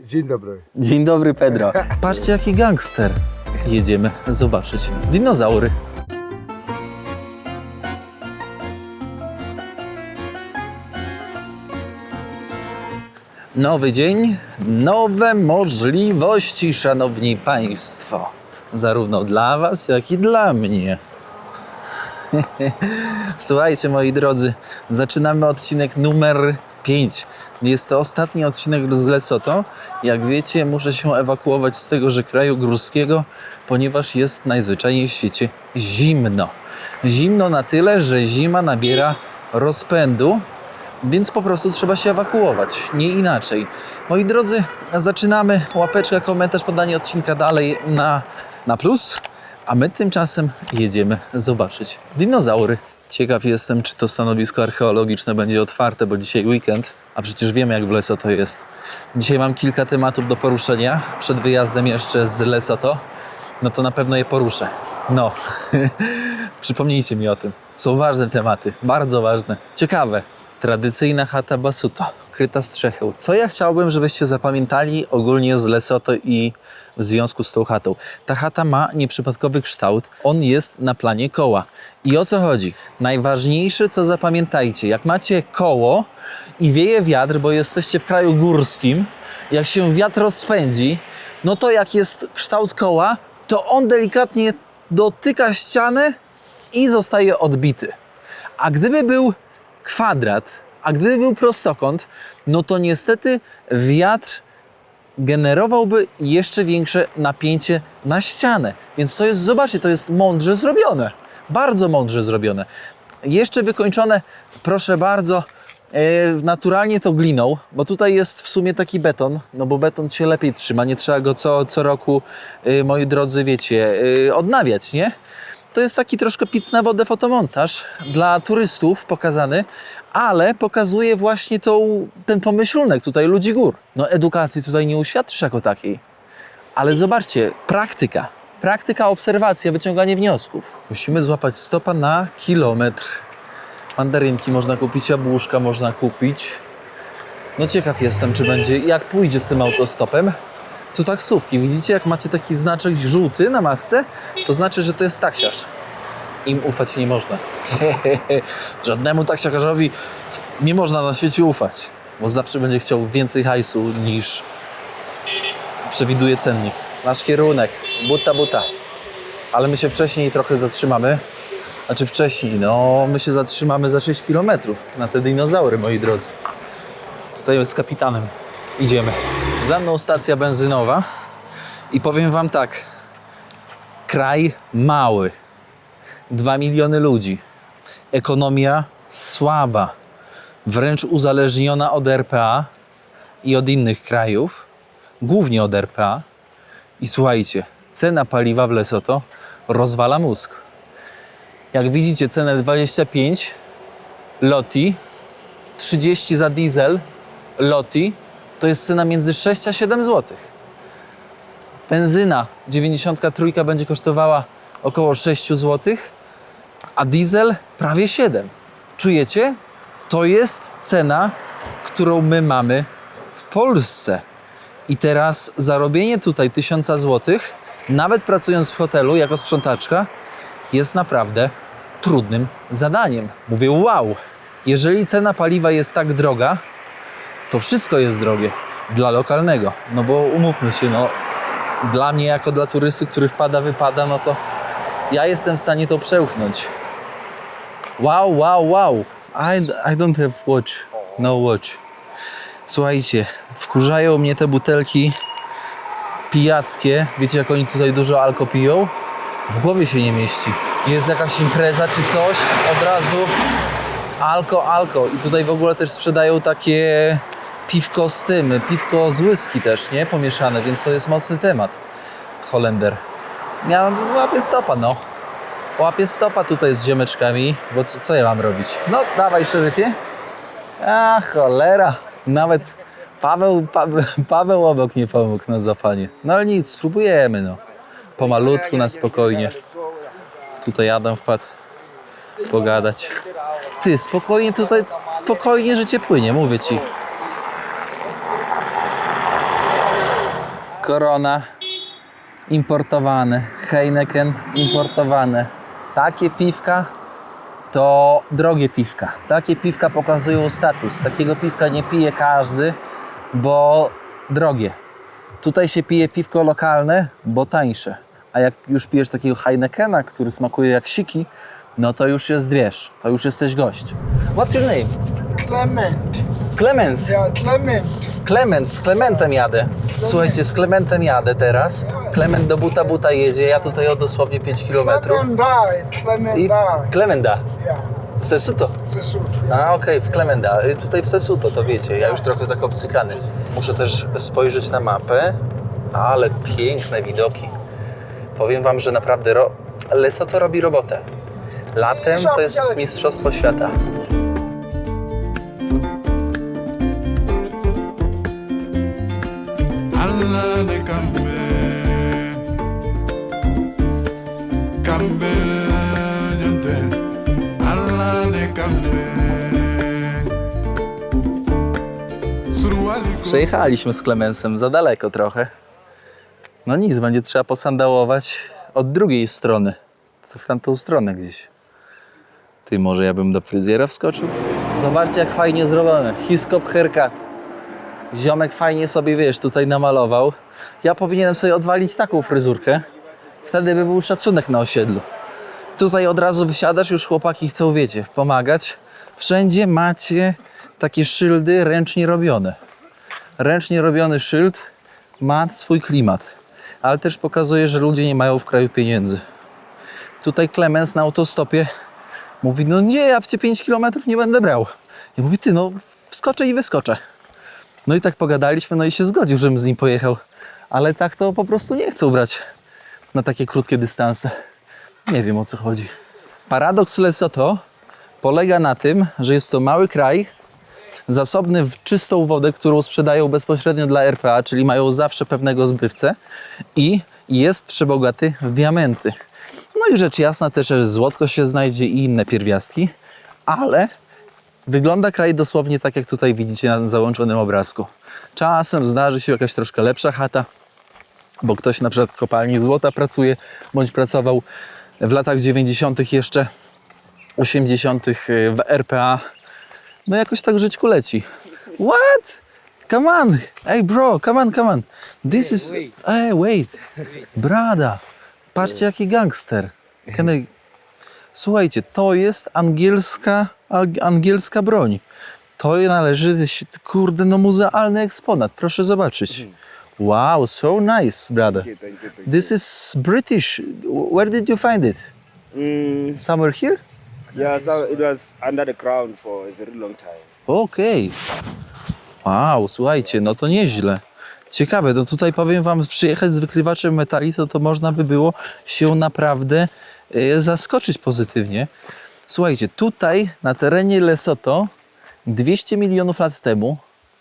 Dzień dobry. Dzień dobry, Pedro. Patrzcie, jaki gangster. Jedziemy zobaczyć dinozaury. Nowy dzień, nowe możliwości, szanowni państwo. Zarówno dla was, jak i dla mnie. Słuchajcie, moi drodzy, zaczynamy odcinek numer 5. Jest to ostatni odcinek z Lesotho. Jak wiecie, muszę się ewakuować z tegoże kraju górskiego, ponieważ jest najzwyczajniej w świecie zimno. Zimno na tyle, że zima nabiera rozpędu, więc po prostu trzeba się ewakuować, nie inaczej. Moi drodzy, zaczynamy. Łapeczka, komentarz, podanie odcinka dalej na plus, a my tymczasem jedziemy zobaczyć dinozaury. Ciekaw jestem, czy to stanowisko archeologiczne będzie otwarte, bo dzisiaj weekend, a przecież wiemy, jak w Lesotho jest. Dzisiaj mam kilka tematów do poruszenia, przed wyjazdem jeszcze z Lesotho, no to na pewno je poruszę. No, przypomnijcie mi o tym. Są ważne tematy, bardzo ważne, ciekawe. Tradycyjna chata Basuto, kryta strzechą. Co ja chciałbym, żebyście zapamiętali ogólnie z Lesotho i w związku z tą chatą. Ta chata ma nieprzypadkowy kształt. On jest na planie koła. I o co chodzi? Najważniejsze, co zapamiętajcie, jak macie koło i wieje wiatr, bo jesteście w kraju górskim, jak się wiatr rozpędzi, no to jak jest kształt koła, to on delikatnie dotyka ścianę i zostaje odbity. A gdyby był kwadrat, a gdyby był prostokąt, no to niestety wiatr generowałby jeszcze większe napięcie na ścianę. Więc to jest, zobaczcie, to jest mądrze zrobione. Bardzo mądrze zrobione. Jeszcze wykończone, proszę bardzo, naturalnie to gliną, bo tutaj jest w sumie taki beton, no bo beton się lepiej trzyma, nie trzeba go co roku, moi drodzy, wiecie, odnawiać, nie? To jest taki troszkę pic na wodę fotomontaż dla turystów pokazany, ale pokazuje właśnie ten pomyślunek tutaj ludzi gór. No edukacji tutaj nie uświadczysz jako takiej, ale zobaczcie, praktyka, obserwacja, wyciąganie wniosków. Musimy złapać stopa na kilometr. Mandarynki można kupić, jabłuszka można kupić. No ciekaw jestem, czy będzie, jak pójdzie z tym autostopem. Tu taksówki, widzicie, jak macie taki znaczek żółty na masce, to znaczy, że to jest taksiarz. Im ufać nie można. Żadnemu taksiarzowi nie można na świecie ufać, bo zawsze będzie chciał więcej hajsu niż przewiduje cennik. Nasz kierunek, buta. Ale my się wcześniej trochę zatrzymamy. Znaczy wcześniej, no my się zatrzymamy za 6 km na te dinozaury, moi drodzy. Tutaj z kapitanem idziemy. Za mną stacja benzynowa i powiem wam tak, kraj mały, 2 miliony ludzi, ekonomia słaba, wręcz uzależniona od RPA i od innych krajów, głównie od RPA. I słuchajcie, cena paliwa w Lesotho rozwala mózg. Jak widzicie, cenę 25 Loti, 30 za diesel Loti, to jest cena między 6 a 7 zł. Benzyna 93 będzie kosztowała około 6 zł, a diesel prawie 7. Czujecie? To jest cena, którą my mamy w Polsce. I teraz zarobienie tutaj 1000 zł, nawet pracując w hotelu jako sprzątaczka, jest naprawdę trudnym zadaniem. Mówię wow, jeżeli cena paliwa jest tak droga, to wszystko jest drogie dla lokalnego. No bo umówmy się, no dla mnie jako dla turysty, który wypada, no to ja jestem w stanie to przełknąć. Wow. I don't have watch. No watch. Słuchajcie, wkurzają mnie te butelki pijackie. Wiecie, jak oni tutaj dużo alko piją? W głowie się nie mieści. Jest jakaś impreza czy coś, od razu alko. I tutaj w ogóle też sprzedają takie piwko z tym, piwko z whisky też, nie? Pomieszane, więc to jest mocny temat. Holender. Ja łapię stopa, no. Łapię stopa tutaj z ziomeczkami, bo co ja mam robić? No, dawaj, szeryfie. A, cholera. Nawet Paweł obok nie pomógł na złapanie. No ale nic, spróbujemy, no. Pomalutku, na spokojnie. Tutaj Adam wpadł pogadać. Ty, spokojnie tutaj, spokojnie życie płynie, mówię ci. Corona importowane, Heineken importowane. Takie piwka to drogie piwka. Takie piwka pokazują status. Takiego piwka nie pije każdy, bo drogie. Tutaj się pije piwko lokalne, bo tańsze. A jak już pijesz takiego Heinekena, który smakuje jak siki, no to już jest, wiesz, to już jesteś gość. What's your name? Clement. Clemens. Ja, Clement. Clement, z Klementem jadę. Słuchajcie, z Klementem jadę teraz. Klement do Buta jedzie, ja tutaj o dosłownie 5 km. Clemenda. Klemenda. Ja, Sesuto. Sesut. A okej, w Klemenda. Tutaj w Sesuto, to wiecie, ja już trochę tak obcykany. Muszę też spojrzeć na mapę, ale piękne widoki. Powiem wam, że naprawdę Lesotho robi robotę. Latem to jest mistrzostwo świata. Przejechaliśmy z Clemensem za daleko trochę. No nic, będzie trzeba posandałować od drugiej strony. Co w tamtą stronę gdzieś. Ty, może ja bym do fryzjera wskoczył? Zobaczcie, jak fajnie zrobione. Hiskop haircut. Ziomek fajnie sobie, wiesz, tutaj namalował. Ja powinienem sobie odwalić taką fryzurkę. Wtedy by był szacunek na osiedlu. Tutaj od razu wysiadasz, już chłopaki chcą, wiecie, pomagać. Wszędzie macie takie szyldy ręcznie robione. Ręcznie robiony szyld ma swój klimat. Ale też pokazuje, że ludzie nie mają w kraju pieniędzy. Tutaj Clemens na autostopie mówi, no nie, ja cię 5 km nie będę brał. Ja mówię, ty, no wskoczę i wyskoczę. No i tak pogadaliśmy, no i się zgodził, żebym z nim pojechał. Ale tak to po prostu nie chcą brać na takie krótkie dystanse. Nie wiem, o co chodzi. Paradoks Lesotho polega na tym, że jest to mały kraj, zasobny w czystą wodę, którą sprzedają bezpośrednio dla RPA, czyli mają zawsze pewnego zbywcę i jest przebogaty w diamenty. No i rzecz jasna też, że złotko się znajdzie i inne pierwiastki, ale wygląda kraj dosłownie tak, jak tutaj widzicie na załączonym obrazku. Czasem zdarzy się jakaś troszkę lepsza chata, bo ktoś na przykład w kopalni złota pracuje, bądź pracował w latach 90. jeszcze, 80. w RPA. No jakoś tak żyćku leci. What? Come on! Hey bro, come on. This is... Hey, wait. Brada. Patrzcie, jaki gangster. Słuchajcie, to jest angielska broń. To należy, kurde, no muzealny eksponat. Proszę zobaczyć. Wow, so nice, brother. This is British. Where did you find it? Somewhere here? Yeah, so it was under the ground for a very long time. Okej. Wow, słuchajcie, no to nieźle. Ciekawe, no tutaj powiem wam, przyjechać z wykrywaczem metali, to można by było się naprawdę zaskoczyć pozytywnie. Słuchajcie, tutaj na terenie Lesotho 200 milionów lat temu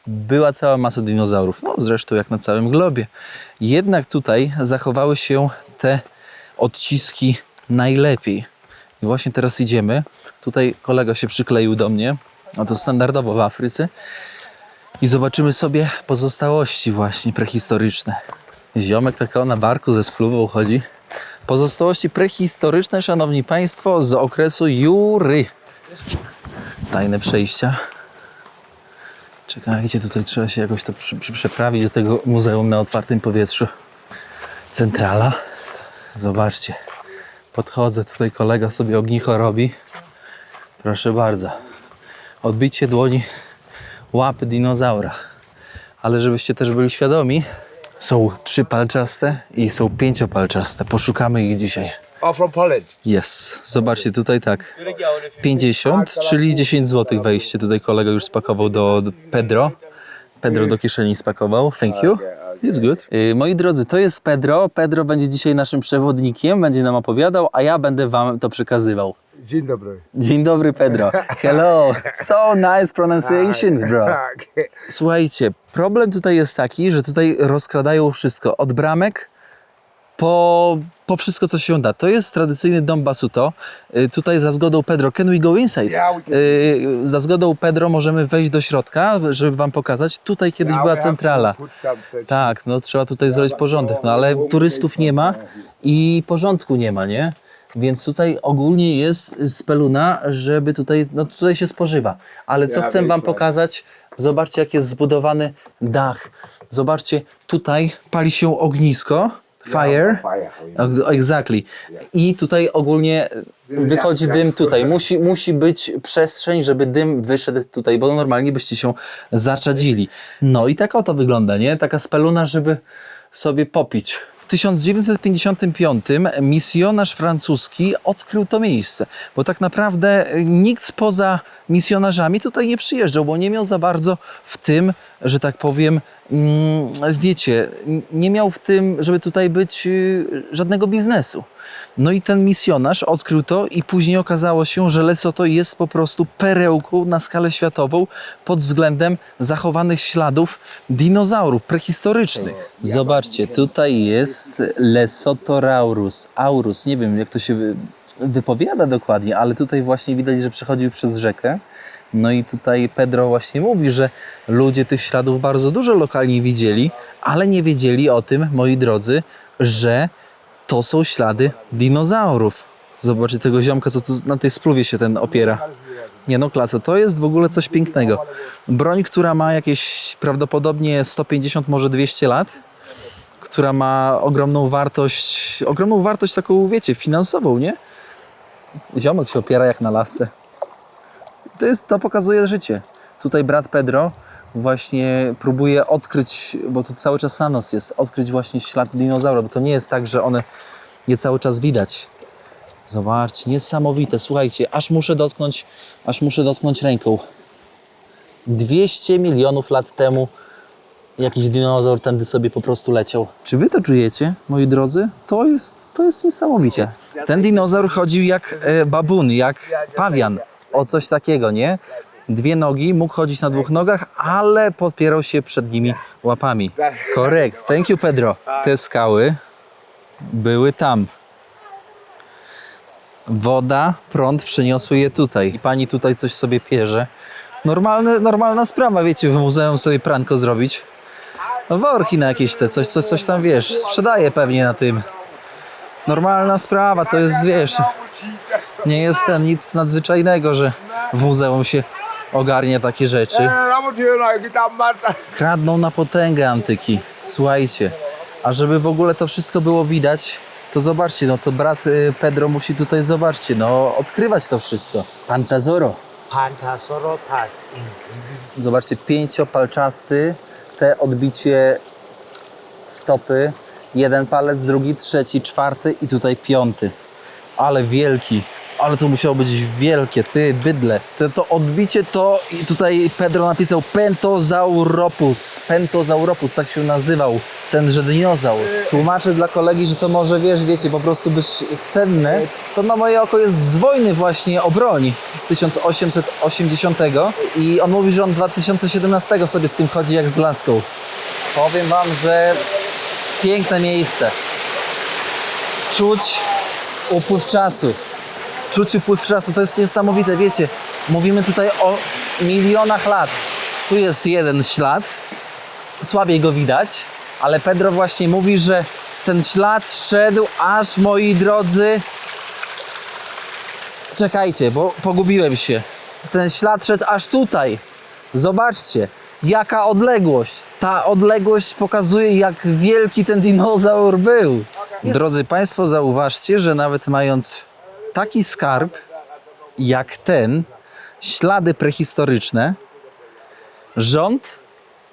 była cała masa dinozaurów. No zresztą jak na całym globie. Jednak tutaj zachowały się te odciski najlepiej. I właśnie teraz idziemy. Tutaj kolega się przykleił do mnie. A to standardowo w Afryce. I zobaczymy sobie pozostałości właśnie prehistoryczne. Ziomek taka na barku ze spluwą chodzi. Pozostałości prehistoryczne, szanowni państwo, z okresu Jury. Tajne przejścia. Czekajcie, tutaj trzeba się jakoś to przeprawić do tego muzeum na otwartym powietrzu. Centrala. Zobaczcie. Podchodzę, tutaj kolega sobie ognicho robi. Proszę bardzo. Odbicie dłoni łapy dinozaura. Ale żebyście też byli świadomi, są 3 palczaste i są 5-palczaste. Poszukamy ich dzisiaj. From Poland. Jest. Zobaczcie, tutaj tak. 50, czyli 10 zł wejście. Tutaj kolega już spakował do Pedro. Pedro do kieszeni spakował. Thank you. It's good. Moi drodzy, to jest Pedro. Pedro będzie dzisiaj naszym przewodnikiem, będzie nam opowiadał, a ja będę wam to przekazywał. Dzień dobry. Dzień dobry, Pedro. Hello. So nice pronunciation, bro. Słuchajcie, problem tutaj jest taki, że tutaj rozkradają wszystko. Od bramek po wszystko, co się da. To jest tradycyjny dom Basuto. Tutaj za zgodą Pedro, can we go inside? Yeah, we can. Za zgodą Pedro możemy wejść do środka, żeby wam pokazać. Tutaj kiedyś Yeah, była we have to centrala. put some Tak, no trzeba tutaj zrobić porządek, no ale turystów nie ma i porządku nie ma, nie? Więc tutaj ogólnie jest speluna, żeby tutaj, no tutaj się spożywa. Ale co chcę wam pokazać, zobaczcie jak jest zbudowany dach. Zobaczcie, tutaj pali się ognisko, fire. Exactly. I tutaj ogólnie wychodzi dym tutaj. Musi być przestrzeń, żeby dym wyszedł tutaj, bo normalnie byście się zaczadzili. No i tak oto wygląda, nie? Taka speluna, żeby sobie popić. W 1955 misjonarz francuski odkrył to miejsce, bo tak naprawdę nikt poza misjonarzami tutaj nie przyjeżdżał, bo nie miał za bardzo w tym, że tak powiem, wiecie, nie miał w tym, żeby tutaj być żadnego biznesu. No i ten misjonarz odkrył to i później okazało się, że Lesotho jest po prostu perełką na skalę światową pod względem zachowanych śladów dinozaurów prehistorycznych. Zobaczcie, tutaj jest Lesothoraurus. Aurus, nie wiem jak to się wypowiada dokładnie, ale tutaj właśnie widać, że przechodził przez rzekę. No i tutaj Pedro właśnie mówi, że ludzie tych śladów bardzo dużo lokalnie widzieli, ale nie wiedzieli o tym, moi drodzy, że to są ślady dinozaurów. Zobaczcie tego ziomka, co tu na tej spluwie się ten opiera. Nie no, klasa. To jest w ogóle coś pięknego. Broń, która ma jakieś prawdopodobnie 150, może 200 lat, która ma ogromną wartość taką, wiecie, finansową, nie? Ziomek się opiera jak na lasce. To pokazuje życie. Tutaj brat Pedro właśnie próbuje odkryć, bo tu cały czas na nos jest, odkryć właśnie ślad dinozaura, bo to nie jest tak, że one je cały czas widać. Zobaczcie, niesamowite, słuchajcie, aż muszę dotknąć ręką. 200 milionów lat temu jakiś dinozaur tędy sobie po prostu leciał. Czy wy to czujecie, moi drodzy? To jest niesamowicie. Ten dinozaur chodził jak babun, jak pawian, o coś takiego, nie? 2 nogi, mógł chodzić na 2 nogach, ale podpierał się przed nimi łapami. Korrekt. Thank you, Pedro. Te skały były tam. Woda, prąd przeniosły je tutaj. I pani tutaj coś sobie pierze. Normalna sprawa, wiecie, w muzeum sobie pranko zrobić. No worki na jakieś te, coś tam, wiesz, sprzedaje pewnie na tym. Normalna sprawa, to jest, wiesz, nie jest nic nadzwyczajnego, że w muzeum się ogarnia takie rzeczy. Kradną na potęgę antyki. Słuchajcie, a żeby w ogóle to wszystko było widać, to zobaczcie, no to brat Pedro musi tutaj, zobaczcie, no odkrywać to wszystko. Pantazoro. Zobaczcie, 5-palczasty, te odbicie stopy, 1 palec, drugi, trzeci, 4 i tutaj 5. Ale wielki. Ale to musiało być wielkie, ty bydle. To odbicie to i tutaj Pedro napisał Pentozauropus. Pentozauropus, tak się nazywał tenże dinozaur. Tłumaczę dla kolegi, że to może, wiecie, po prostu być cenne. To na moje oko jest z wojny właśnie o broń z 1880 i on mówi, że on 2017 sobie z tym chodzi jak z laską. Powiem wam, że piękne miejsce. Czuć upływ czasu. Czuć upływ czasu, to jest niesamowite, wiecie, mówimy tutaj o milionach lat. Tu jest jeden ślad, słabiej go widać, ale Pedro właśnie mówi, że ten ślad szedł aż, moi drodzy, czekajcie, bo pogubiłem się. Ten ślad szedł aż tutaj. Zobaczcie, jaka odległość. Ta odległość pokazuje, jak wielki ten dinozaur był. Drodzy Państwo, zauważcie, że nawet mając taki skarb jak ten, ślady prehistoryczne, rząd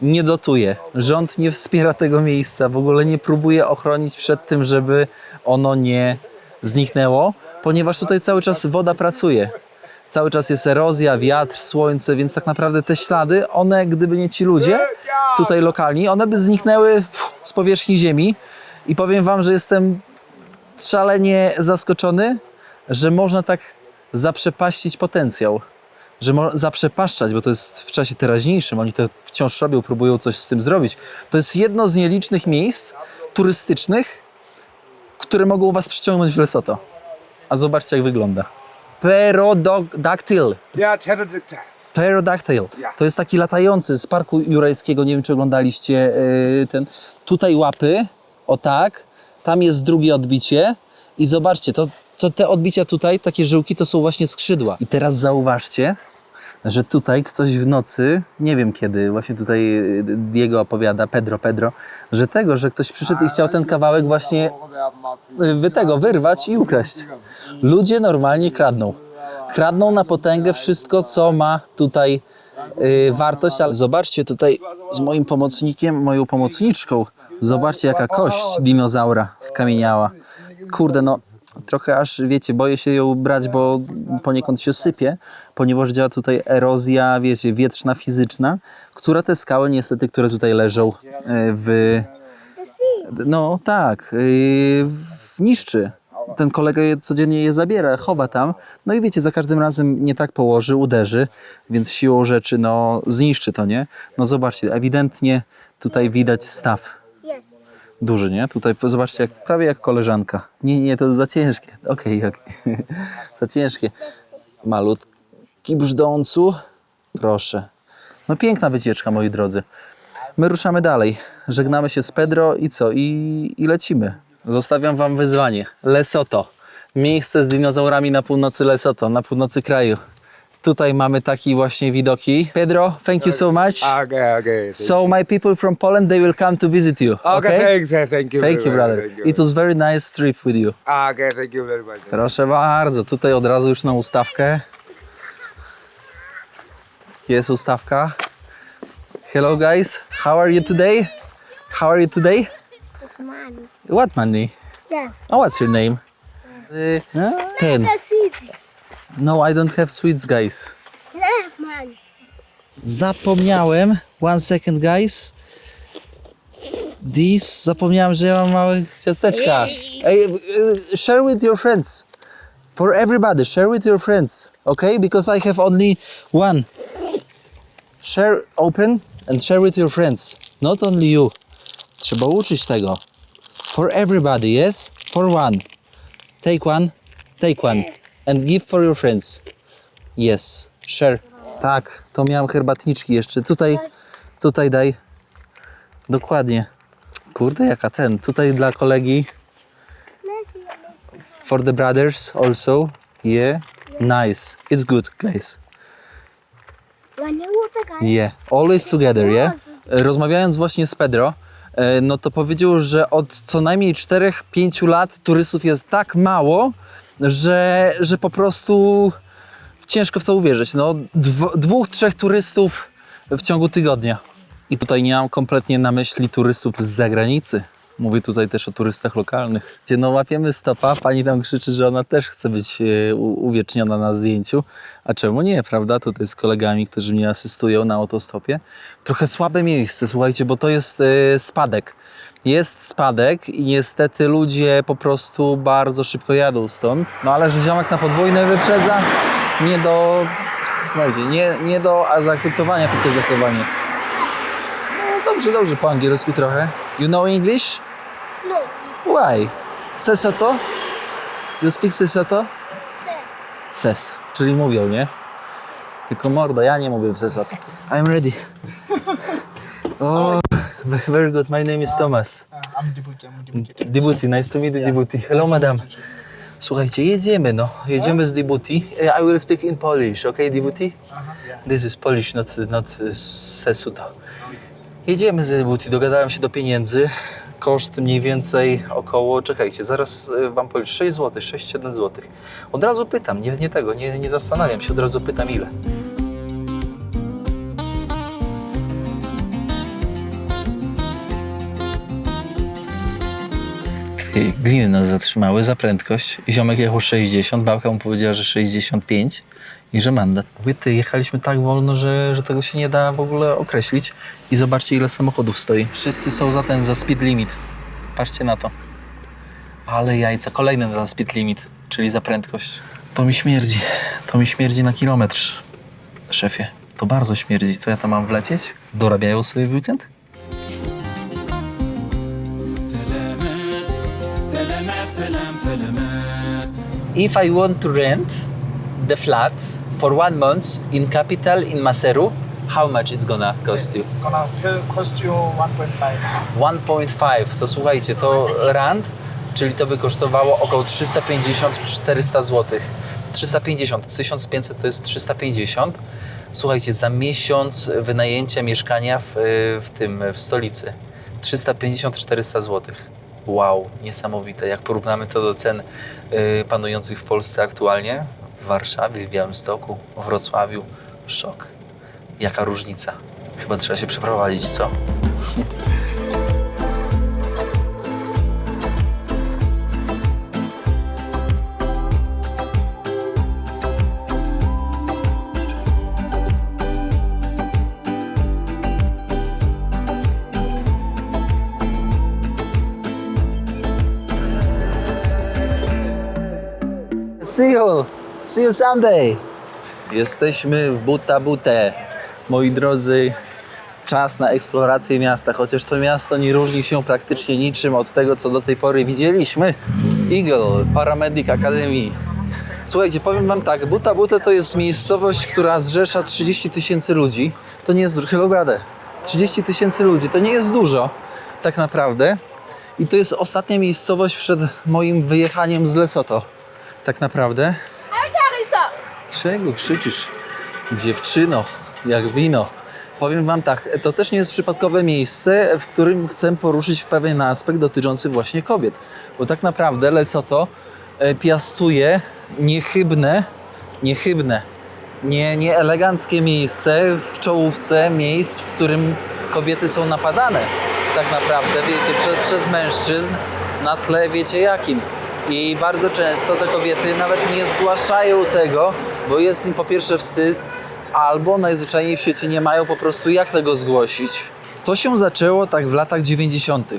nie dotuje. Rząd nie wspiera tego miejsca, w ogóle nie próbuje ochronić przed tym, żeby ono nie zniknęło, ponieważ tutaj cały czas woda pracuje. Cały czas jest erozja, wiatr, słońce, więc tak naprawdę te ślady, one, gdyby nie ci ludzie tutaj lokalni, one by zniknęły z powierzchni ziemi. I powiem wam, że jestem szalenie zaskoczony, że można tak zaprzepaścić potencjał. Że zaprzepaszczać, bo to jest w czasie teraźniejszym, oni to wciąż robią, próbują coś z tym zrobić. To jest jedno z nielicznych miejsc turystycznych które mogą was przyciągnąć w Lesotho. A zobaczcie, jak wygląda. Pterodactyl. Yeah, pterodactyl. Pterodactyl. To jest taki latający z parku jurajskiego. Nie wiem, czy oglądaliście ten. Tutaj łapy, o tak. Tam jest drugie odbicie. I zobaczcie, to te odbicia tutaj, takie żyłki, to są właśnie skrzydła. I teraz zauważcie, że tutaj ktoś w nocy, nie wiem kiedy, właśnie tutaj Diego opowiada, Pedro, że ktoś przyszedł i chciał ten kawałek właśnie wyrwać i ukraść. Ludzie normalnie kradną. Kradną na potęgę wszystko, co ma tutaj wartość, ale zobaczcie tutaj z moim pomocnikiem, moją pomocniczką, zobaczcie jaka kość dinozaura skamieniała. Kurde, no trochę aż, wiecie, boję się ją brać, bo poniekąd się sypie, ponieważ działa tutaj erozja, wiecie, wietrzna, fizyczna, która te skały niestety, które tutaj leżą no tak, niszczy. Ten kolega codziennie je zabiera, chowa tam, no i wiecie, za każdym razem nie tak położy, uderzy, więc siłą rzeczy, no, zniszczy to, nie? No zobaczcie, ewidentnie tutaj widać staw. Duży, nie? Tutaj zobaczcie, prawie jak koleżanka. Nie, to za ciężkie. Okej. Za ciężkie. Malutki brzdącu. Proszę. No piękna wycieczka, moi drodzy. My ruszamy dalej. Żegnamy się z Pedro i co? I lecimy. Zostawiam wam wyzwanie. Lesotho. Miejsce z dinozaurami na północy Lesotho, na północy kraju. Tutaj mamy takie właśnie widoki. Pedro, thank you so much. Okay. So my people from Poland, they will come to visit you. Okay, thanks. Thank you. Thank you, brother. Thank you. It was very nice trip with you. Okay, thank you very much. Proszę bardzo, tutaj od razu już na ustawkę. Jest ustawka. Hello guys, how are you today? How are you today? Money. What money? Yes. Oh, what's your name? 10. The seeds. No, I don't have sweets, guys. I have money. Zapomniałem. One second, guys. Zapomniałem, że ja mam małe ciasteczka. Hey, share with your friends. For everybody, share with your friends. Okay? Because I have only one. Share, open and share with your friends. Not only you. Trzeba uczyć tego. For everybody, yes? For one. Take one. And give for your friends. Yes. Share. Tak, to miałem herbatniczki jeszcze. Tutaj daj. Dokładnie. Kurde, jaka ten. Tutaj dla kolegi. For the brothers also. Yeah. Nice. It's good, guys. Yeah. Always together, yeah? Rozmawiając właśnie z Pedro, no to powiedział, że od co najmniej 4-5 lat turystów jest tak mało, że po prostu ciężko w to uwierzyć. No, 2-3 turystów w ciągu tygodnia. I tutaj nie mam kompletnie na myśli turystów z zagranicy. Mówię tutaj też o turystach lokalnych. Gdzie no łapiemy stopa, pani tam krzyczy, że ona też chce być uwieczniona na zdjęciu. A czemu nie, prawda? Tutaj z kolegami, którzy mnie asystują na autostopie. Trochę słabe miejsce, słuchajcie, bo to jest spadek. Jest spadek i niestety ludzie po prostu bardzo szybko jadą stąd. No ale że ziomek na podwójne wyprzedza, słuchajcie, nie do zaakceptowania takie zachowanie. No dobrze, po angielsku trochę. You know English? No. Why? Sesotho? You speak Sesotho? Ses, czyli mówią, nie? Tylko mordo, ja nie mówię w Sesotho. I'm ready. Oh, very good. My name is Thomas. I'm Dibuti, nice to meet you, Dibuti. Hello, madam. Słuchajcie, jedziemy z Dibuti. I will speak in Polish, okay, Dibuti? This is Polish, not Sesotho. Jedziemy z Dibuti, dogadałem się do pieniędzy. Koszt mniej więcej około, czekajcie, zaraz wam powiem, 6 zł, 6-7 zł. Od razu pytam, nie zastanawiam się, od razu pytam ile. Gliny nas zatrzymały za prędkość. Ziomek jechał 60, babka mu powiedziała, że 65 i że mandat. Mówię, jechaliśmy tak wolno, że tego się nie da w ogóle określić. I zobaczcie, ile samochodów stoi. Wszyscy są za speed limit. Patrzcie na to. Ale jajca, kolejny za speed limit, czyli za prędkość. To mi śmierdzi na kilometr, szefie. To bardzo śmierdzi. Co ja tam mam wlecieć? Dorabiają sobie w weekend? سلامات If I want to rent the flat for 1 month in capital in Maseru, how much it's gonna cost you? It's gonna cost you 1.5. 1.5, to słuchajcie, to rand, czyli to by kosztowało około 350-400 zł. 350, 1500 to jest 350. Słuchajcie, za miesiąc wynajęcia mieszkania w stolicy. 350-400 zł. Wow, niesamowite. Jak porównamy to do cen panujących w Polsce aktualnie, w Warszawie, w Białymstoku, w Wrocławiu, szok. Jaka różnica. Chyba trzeba się przeprowadzić, co? See you Sunday! Jesteśmy w Buta Butę. Moi drodzy, czas na eksplorację miasta, chociaż to miasto nie różni się praktycznie niczym od tego, co do tej pory widzieliśmy. Eagle, Paramedic Academy. Słuchajcie, powiem wam tak, Buta Butę to jest miejscowość, która zrzesza 30 000 ludzi. To nie jest dużo, hello brother. 30 000 ludzi, to nie jest dużo, tak naprawdę. I to jest ostatnia miejscowość przed moim wyjechaniem z Lesotho. Tak naprawdę. Czego krzyczysz? Dziewczyno, jak wino. Powiem wam tak, to też nie jest przypadkowe miejsce, w którym chcę poruszyć pewien aspekt dotyczący właśnie kobiet. Bo tak naprawdę Lesotho piastuje nie eleganckie miejsce w czołówce miejsc, w którym kobiety są napadane. Tak naprawdę, wiecie, przez mężczyzn na tle wiecie jakim. I bardzo często te kobiety nawet nie zgłaszają tego, bo jest im po pierwsze wstyd, albo najzwyczajniej w świecie nie mają po prostu jak tego zgłosić. To się zaczęło tak w latach 90.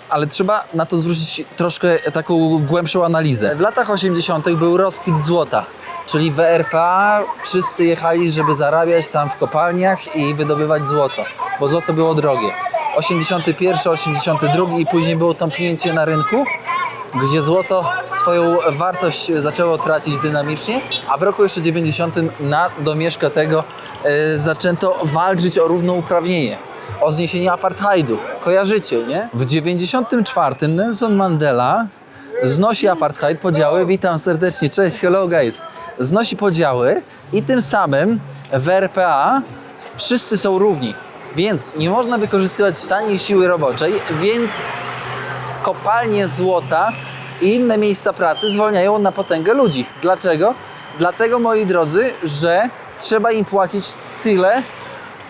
Ale trzeba na to zwrócić troszkę taką głębszą analizę. W latach 80. był rozkwit złota, czyli w RPA wszyscy jechali, żeby zarabiać tam w kopalniach i wydobywać złoto, bo złoto było drogie. 81, 82 i później było tąpnięcie na rynku, gdzie złoto swoją wartość zaczęło tracić dynamicznie, a w roku jeszcze 90 na domieszkę tego zaczęto walczyć o równouprawnienie, o zniesienie apartheidu. Kojarzycie, nie? W 94 Nelson Mandela znosi apartheid, podziały, witam serdecznie, cześć, hello guys. Znosi podziały i tym samym w RPA wszyscy są równi, więc nie można wykorzystywać taniej siły roboczej, więc kopalnie złota i inne miejsca pracy zwalniają na potęgę ludzi. Dlaczego? Dlatego, moi drodzy, że trzeba im płacić tyle,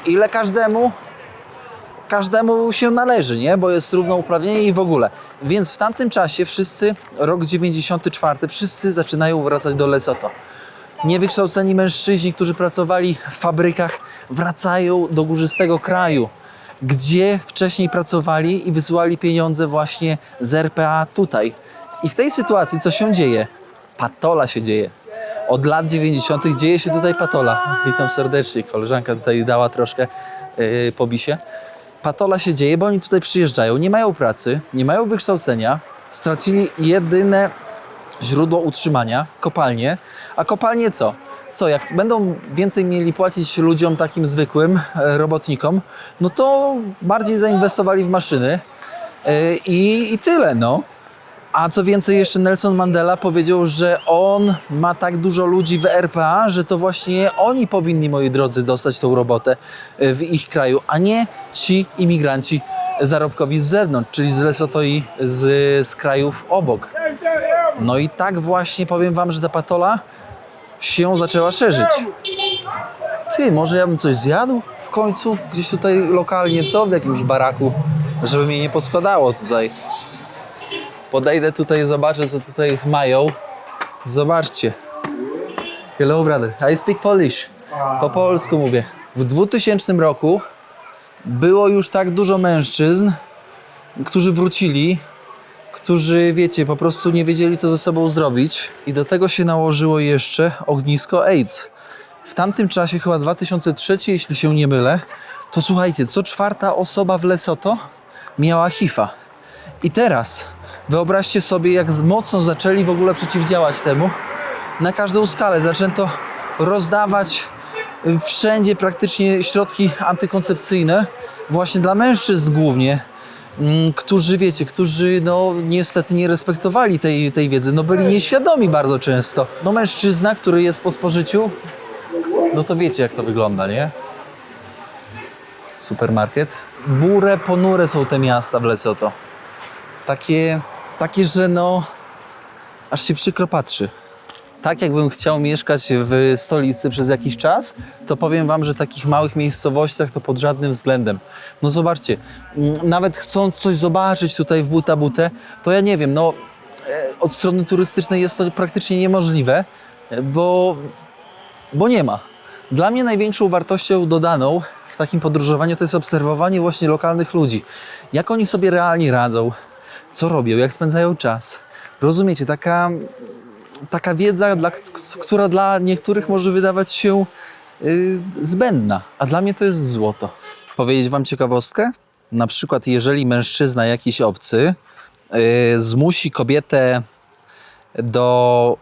ile każdemu się należy, nie? Bo jest równouprawnienie i w ogóle. Więc w tamtym czasie wszyscy, rok 94, wszyscy zaczynają wracać do Lesotho. Niewykształceni mężczyźni, którzy pracowali w fabrykach, wracają do górzystego kraju, gdzie wcześniej pracowali i wysyłali pieniądze właśnie z RPA tutaj. I w tej sytuacji co się dzieje? Patola się dzieje. Od lat 90. dzieje się tutaj patola. Witam serdecznie, koleżanka tutaj dała troszkę pobisie. Patola się dzieje, bo oni tutaj przyjeżdżają, nie mają pracy, nie mają wykształcenia, stracili jedyne źródło utrzymania, kopalnie. A kopalnie co? Co, jak będą więcej mieli płacić ludziom takim zwykłym, robotnikom, no to bardziej zainwestowali w maszyny i tyle, no. A co więcej, jeszcze Nelson Mandela powiedział, że on ma tak dużo ludzi w RPA, że to właśnie oni powinni, moi drodzy, dostać tą robotę w ich kraju, a nie ci imigranci zarobkowi z zewnątrz, czyli z Lesotho i z krajów obok. No i tak właśnie powiem wam, że ta patola się zaczęła szerzyć. Ty, może ja bym coś zjadł w końcu? Gdzieś tutaj lokalnie, co? W jakimś baraku, żeby mnie nie poskładało tutaj. Podejdę tutaj, zobaczę, co tutaj mają. Zobaczcie. Hello, brother. I speak Polish. Po polsku mówię. W 2000 roku było już tak dużo mężczyzn, którzy wrócili, którzy, wiecie, po prostu nie wiedzieli, co ze sobą zrobić. I do tego się nałożyło jeszcze ognisko AIDS. W tamtym czasie, chyba 2003, jeśli się nie mylę, to słuchajcie, co 4. osoba w Lesotho miała HIV-a. I teraz Wyobraźcie sobie, jak mocno zaczęli w ogóle przeciwdziałać temu. Na każdą skalę zaczęto rozdawać wszędzie praktycznie środki antykoncepcyjne, właśnie dla mężczyzn głównie, którzy, wiecie, którzy no niestety nie respektowali tej wiedzy, no byli nieświadomi bardzo często. No mężczyzna, który jest po spożyciu, no to wiecie, jak to wygląda, nie? Supermarket. Burę ponure są te miasta w Lesotho. Takie, że no, aż się przykro patrzy. Tak jakbym chciał mieszkać w stolicy przez jakiś czas, to powiem wam, że w takich małych miejscowościach to pod żadnym względem. No zobaczcie, nawet chcąc coś zobaczyć tutaj w Buta-Butę, to ja nie wiem, no od strony turystycznej jest to praktycznie niemożliwe, bo nie ma. Dla mnie największą wartością dodaną w takim podróżowaniu to jest obserwowanie właśnie lokalnych ludzi. Jak oni sobie realnie radzą, co robią, jak spędzają czas. Rozumiecie, taka wiedza, która dla niektórych może wydawać się zbędna, a dla mnie to jest złoto. Powiedzieć wam ciekawostkę? Na przykład, jeżeli mężczyzna jakiś obcy zmusi kobietę do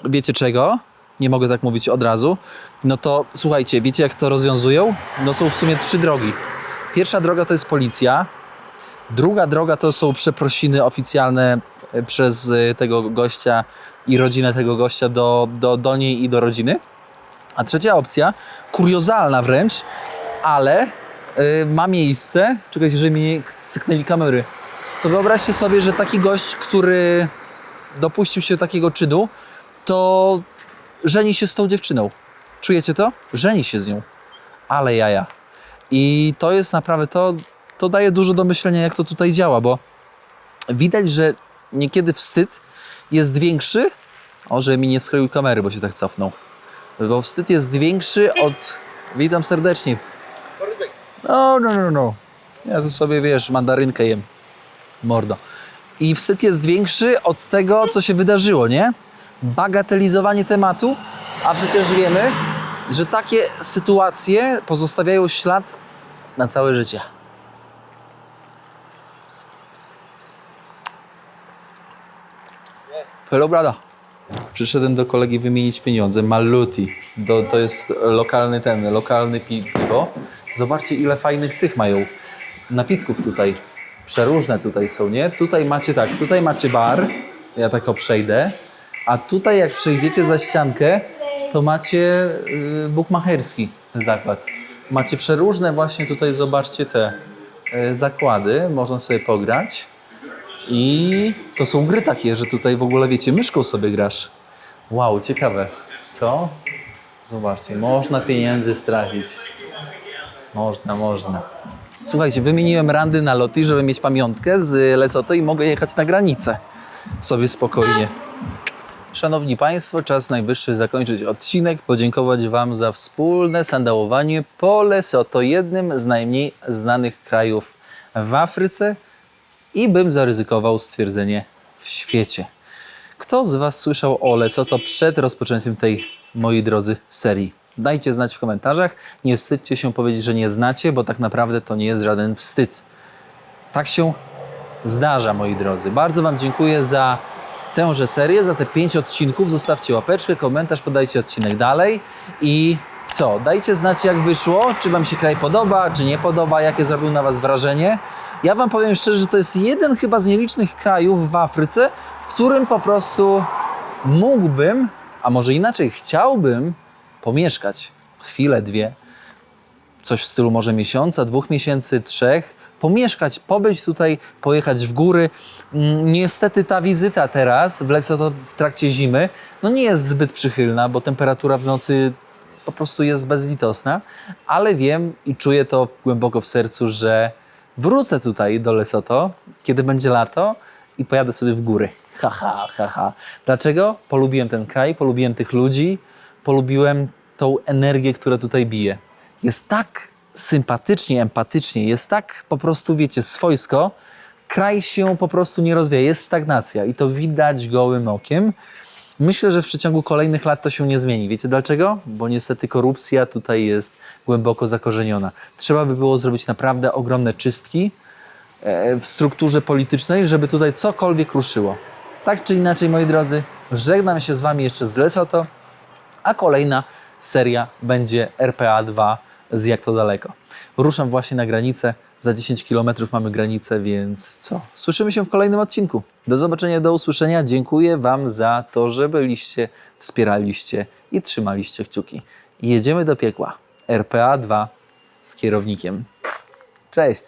wiecie czego? Nie mogę tak mówić od razu. No to słuchajcie, wiecie jak to rozwiązują? No są w sumie 3 drogi. Pierwsza droga to jest policja. Druga droga to są przeprosiny oficjalne przez tego gościa i rodzinę tego gościa do niej i do rodziny. A trzecia opcja, kuriozalna wręcz, ale ma miejsce. Czekajcie, że mi nie syknęli kamery. To wyobraźcie sobie, że taki gość, który dopuścił się takiego czynu, to żeni się z tą dziewczyną. Czujecie to? Żeni się z nią. Ale jaja. I to jest naprawdę, to daje dużo do myślenia, jak to tutaj działa, bo widać, że niekiedy wstyd jest większy. O, że mi nie skroił kamery, bo się tak cofnął. Bo wstyd jest większy od... Witam serdecznie. No. Ja tu sobie, wiesz, mandarynkę jem. Mordo. I wstyd jest większy od tego, co się wydarzyło, nie? Bagatelizowanie tematu, a przecież wiemy, że takie sytuacje pozostawiają ślad na całe życie. Hello, brada. Przyszedłem do kolegi wymienić pieniądze. Maluti. To jest lokalny piwo. Zobaczcie, ile fajnych tych mają napitków tutaj. Przeróżne tutaj są, nie? Tutaj macie tak, tutaj macie bar. Ja tak przejdę. A tutaj jak przejdziecie za ściankę, to macie bukmacherski zakład. Macie przeróżne właśnie tutaj, zobaczcie te zakłady. Można sobie pograć. I to są gry takie, że tutaj w ogóle, wiecie, myszką sobie grasz. Wow, ciekawe. Co? Zobaczcie, można pieniędzy stracić. Można. Słuchajcie, wymieniłem randy na Loti, żeby mieć pamiątkę z Lesotho i mogę jechać na granicę. Sobie spokojnie. Szanowni Państwo, czas najwyższy zakończyć odcinek, podziękować Wam za wspólne sandałowanie po Lesotho, jednym z najmniej znanych krajów w Afryce i bym zaryzykował stwierdzenie w świecie. Kto z Was słyszał o Lesotho przed rozpoczęciem tej, moi drodzy, serii? Dajcie znać w komentarzach, nie wstydźcie się powiedzieć, że nie znacie, bo tak naprawdę to nie jest żaden wstyd. Tak się zdarza, moi drodzy. Bardzo Wam dziękuję za tęże serię, za te 5 odcinków. Zostawcie łapeczkę, komentarz, podajcie odcinek dalej i co? Dajcie znać, jak wyszło, czy Wam się kraj podoba, czy nie podoba, jakie zrobił na Was wrażenie. Ja Wam powiem szczerze, że to jest jeden chyba z nielicznych krajów w Afryce, w którym po prostu mógłbym, a może inaczej, chciałbym pomieszkać chwilę, 2, coś w stylu może miesiąca, 2 miesięcy, 3, pomieszkać, pobyć tutaj, pojechać w góry. Niestety ta wizyta teraz w Lesotho w trakcie zimy no nie jest zbyt przychylna, bo temperatura w nocy po prostu jest bezlitosna, ale wiem i czuję to głęboko w sercu, że wrócę tutaj do Lesotho, kiedy będzie lato i pojadę sobie w góry. Ha. Dlaczego? Polubiłem ten kraj, polubiłem tych ludzi, polubiłem tą energię, która tutaj bije. Jest tak sympatycznie, empatycznie, jest tak po prostu, wiecie, swojsko. Kraj się po prostu nie rozwija, jest stagnacja i to widać gołym okiem. Myślę, że w przeciągu kolejnych lat to się nie zmieni. Wiecie dlaczego? Bo niestety korupcja tutaj jest głęboko zakorzeniona. Trzeba by było zrobić naprawdę ogromne czystki w strukturze politycznej, żeby tutaj cokolwiek ruszyło. Tak czy inaczej, moi drodzy, żegnam się z Wami jeszcze z Lesotho, a kolejna seria będzie RPA 2 z Jak to daleko. Ruszam właśnie na granicę, za 10 km mamy granicę, więc co? Słyszymy się w kolejnym odcinku. Do zobaczenia, do usłyszenia. Dziękuję Wam za to, że byliście, wspieraliście i trzymaliście kciuki. Jedziemy do piekła. RPA 2 z kierownikiem. Cześć!